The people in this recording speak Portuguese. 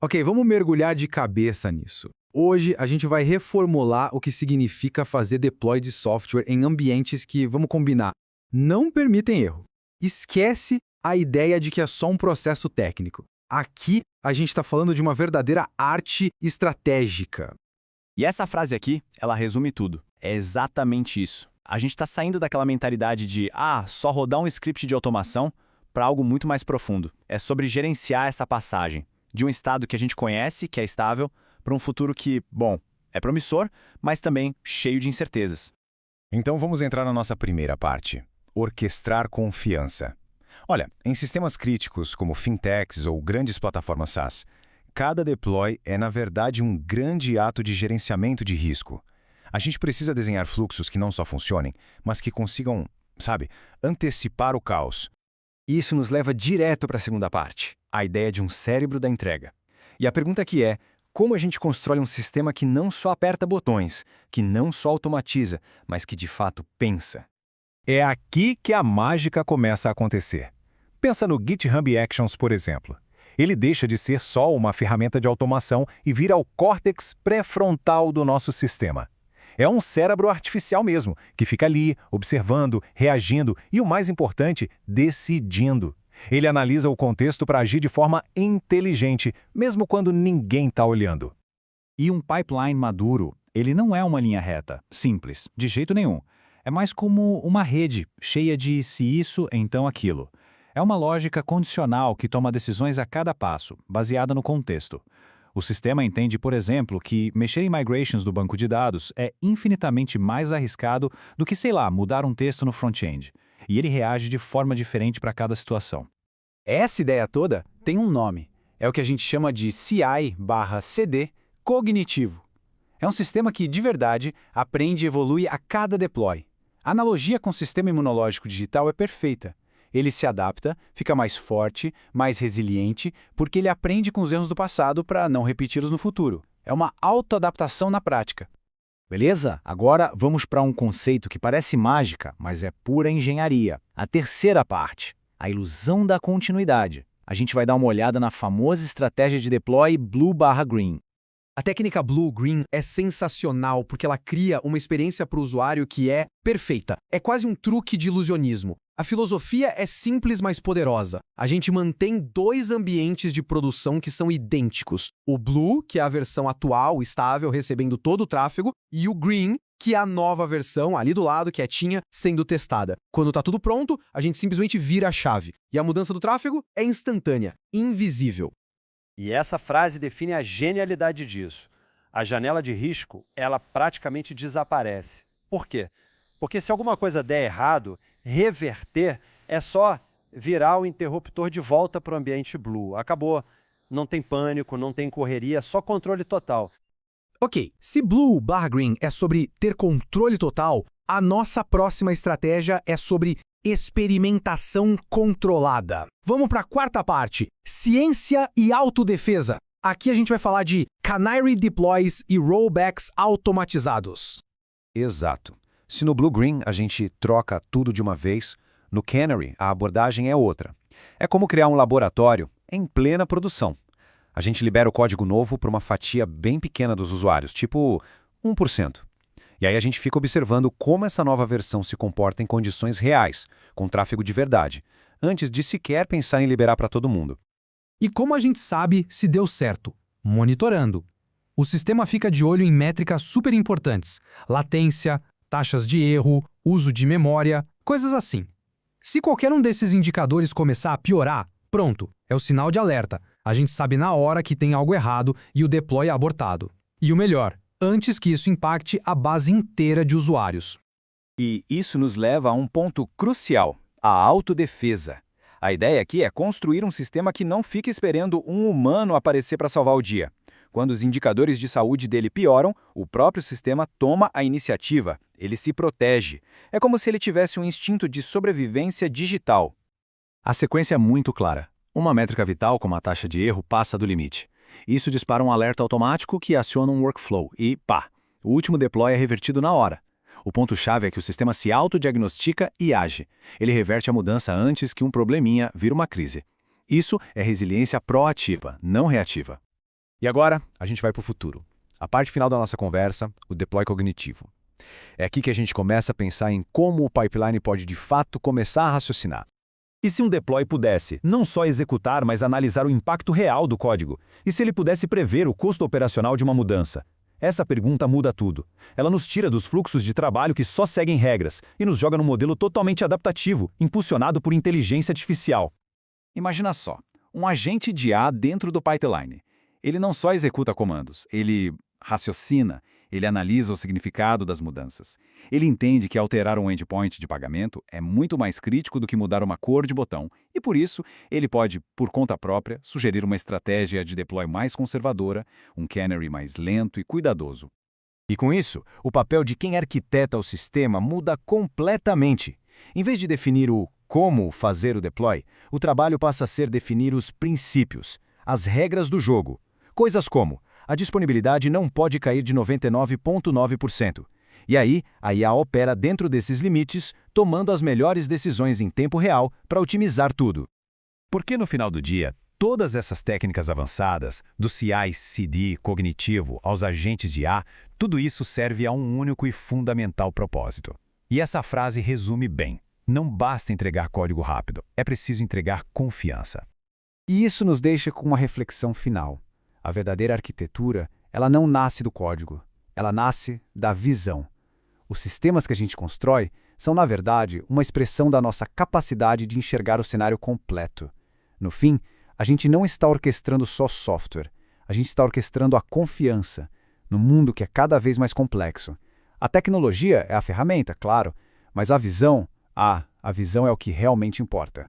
Ok, vamos mergulhar de cabeça nisso. Hoje a gente vai reformular o que significa fazer deploy de software em ambientes que, vamos combinar, não permitem erro. Esquece a ideia de que é só um processo técnico. Aqui a gente está falando de uma verdadeira arte estratégica. E essa frase aqui, ela resume tudo. É exatamente isso. A gente está saindo daquela mentalidade de, só rodar um script de automação para algo muito mais profundo. É sobre gerenciar essa passagem de um estado que a gente conhece, que é estável, para um futuro que, bom, é promissor, mas também cheio de incertezas. Então vamos entrar na nossa primeira parte: orquestrar confiança. Olha, em sistemas críticos como fintechs ou grandes plataformas SaaS, cada deploy é, na verdade, um grande ato de gerenciamento de risco. A gente precisa desenhar fluxos que não só funcionem, mas que consigam, antecipar o caos. Isso nos leva direto para a segunda parte, a ideia de um cérebro da entrega. E a pergunta aqui é: como a gente constrói um sistema que não só aperta botões, que não só automatiza, mas que de fato pensa? É aqui que a mágica começa a acontecer. Pensa no GitHub Actions, por exemplo. Ele deixa de ser só uma ferramenta de automação e vira o córtex pré-frontal do nosso sistema. É um cérebro artificial mesmo, que fica ali, observando, reagindo e, o mais importante, decidindo. Ele analisa o contexto para agir de forma inteligente, mesmo quando ninguém está olhando. E um pipeline maduro, ele não é uma linha reta, simples, de jeito nenhum. É mais como uma rede, cheia de se isso, então aquilo. É uma lógica condicional que toma decisões a cada passo, baseada no contexto. O sistema entende, por exemplo, que mexer em migrations do banco de dados é infinitamente mais arriscado do que, mudar um texto no front-end. E ele reage de forma diferente para cada situação. Essa ideia toda tem um nome. É o que a gente chama de CI/CD cognitivo. É um sistema que, de verdade, aprende e evolui a cada deploy. A analogia com o sistema imunológico digital é perfeita. Ele se adapta, fica mais forte, mais resiliente, porque ele aprende com os erros do passado para não repeti-los no futuro. É uma autoadaptação na prática. Beleza? Agora vamos para um conceito que parece mágica, mas é pura engenharia. A terceira parte, a ilusão da continuidade. A gente vai dar uma olhada na famosa estratégia de deploy Blue/Green. A técnica Blue-Green é sensacional porque ela cria uma experiência para o usuário que é perfeita. É quase um truque de ilusionismo. A filosofia é simples, mas poderosa. A gente mantém dois ambientes de produção que são idênticos. O Blue, que é a versão atual, estável, recebendo todo o tráfego, e o Green, que é a nova versão, ali do lado, quietinha, sendo testada. Quando está tudo pronto, a gente simplesmente vira a chave. E a mudança do tráfego é instantânea, invisível. E essa frase define a genialidade disso. A janela de risco, ela praticamente desaparece. Por quê? Porque se alguma coisa der errado, reverter é só virar o interruptor de volta para o ambiente Blue. Acabou. Não tem pânico, não tem correria, só controle total. Ok, se Blue/Green é sobre ter controle total, a nossa próxima estratégia é sobre experimentação controlada. Vamos para a quarta parte, ciência e autodefesa. Aqui a gente vai falar de Canary Deploys e Rollbacks automatizados. Exato. Se no Blue-Green a gente troca tudo de uma vez, no Canary a abordagem é outra. É como criar um laboratório em plena produção. A gente libera o código novo para uma fatia bem pequena dos usuários, tipo 1%. E aí a gente fica observando como essa nova versão se comporta em condições reais, com tráfego de verdade, antes de sequer pensar em liberar para todo mundo. E como a gente sabe se deu certo? Monitorando. O sistema fica de olho em métricas super importantes: latência, taxas de erro, uso de memória, coisas assim. Se qualquer um desses indicadores começar a piorar, pronto, é o sinal de alerta. A gente sabe na hora que tem algo errado e o deploy é abortado. E o melhor, antes que isso impacte a base inteira de usuários. E isso nos leva a um ponto crucial, a autodefesa. A ideia aqui é construir um sistema que não fique esperando um humano aparecer para salvar o dia. Quando os indicadores de saúde dele pioram, o próprio sistema toma a iniciativa, ele se protege. É como se ele tivesse um instinto de sobrevivência digital. A sequência é muito clara. Uma métrica vital, como a taxa de erro, passa do limite. Isso dispara um alerta automático que aciona um workflow e, o último deploy é revertido na hora. O ponto-chave é que o sistema se autodiagnostica e age. Ele reverte a mudança antes que um probleminha vire uma crise. Isso é resiliência proativa, não reativa. E agora, a gente vai para o futuro. A parte final da nossa conversa, o deploy cognitivo. É aqui que a gente começa a pensar em como o pipeline pode de fato começar a raciocinar. E se um deploy pudesse não só executar, mas analisar o impacto real do código? E se ele pudesse prever o custo operacional de uma mudança? Essa pergunta muda tudo. Ela nos tira dos fluxos de trabalho que só seguem regras e nos joga num modelo totalmente adaptativo, impulsionado por inteligência artificial. Imagina só, um agente de IA dentro do pipeline. Ele não só executa comandos, ele raciocina, ele analisa o significado das mudanças. Ele entende que alterar um endpoint de pagamento é muito mais crítico do que mudar uma cor de botão, e por isso ele pode, por conta própria, sugerir uma estratégia de deploy mais conservadora, um canary mais lento e cuidadoso. E com isso, o papel de quem arquiteta o sistema muda completamente. Em vez de definir o como fazer o deploy, o trabalho passa a ser definir os princípios, as regras do jogo. Coisas como: a disponibilidade não pode cair de 99,9%. E aí, a IA opera dentro desses limites, tomando as melhores decisões em tempo real para otimizar tudo. Porque no final do dia, todas essas técnicas avançadas, do CI/CD cognitivo aos agentes de IA, tudo isso serve a um único e fundamental propósito. E essa frase resume bem: não basta entregar código rápido, é preciso entregar confiança. E isso nos deixa com uma reflexão final. A verdadeira arquitetura, ela não nasce do código, ela nasce da visão. Os sistemas que a gente constrói são, na verdade, uma expressão da nossa capacidade de enxergar o cenário completo. No fim, a gente não está orquestrando só software, a gente está orquestrando a confiança, no mundo que é cada vez mais complexo. A tecnologia é a ferramenta, claro, mas a visão é o que realmente importa.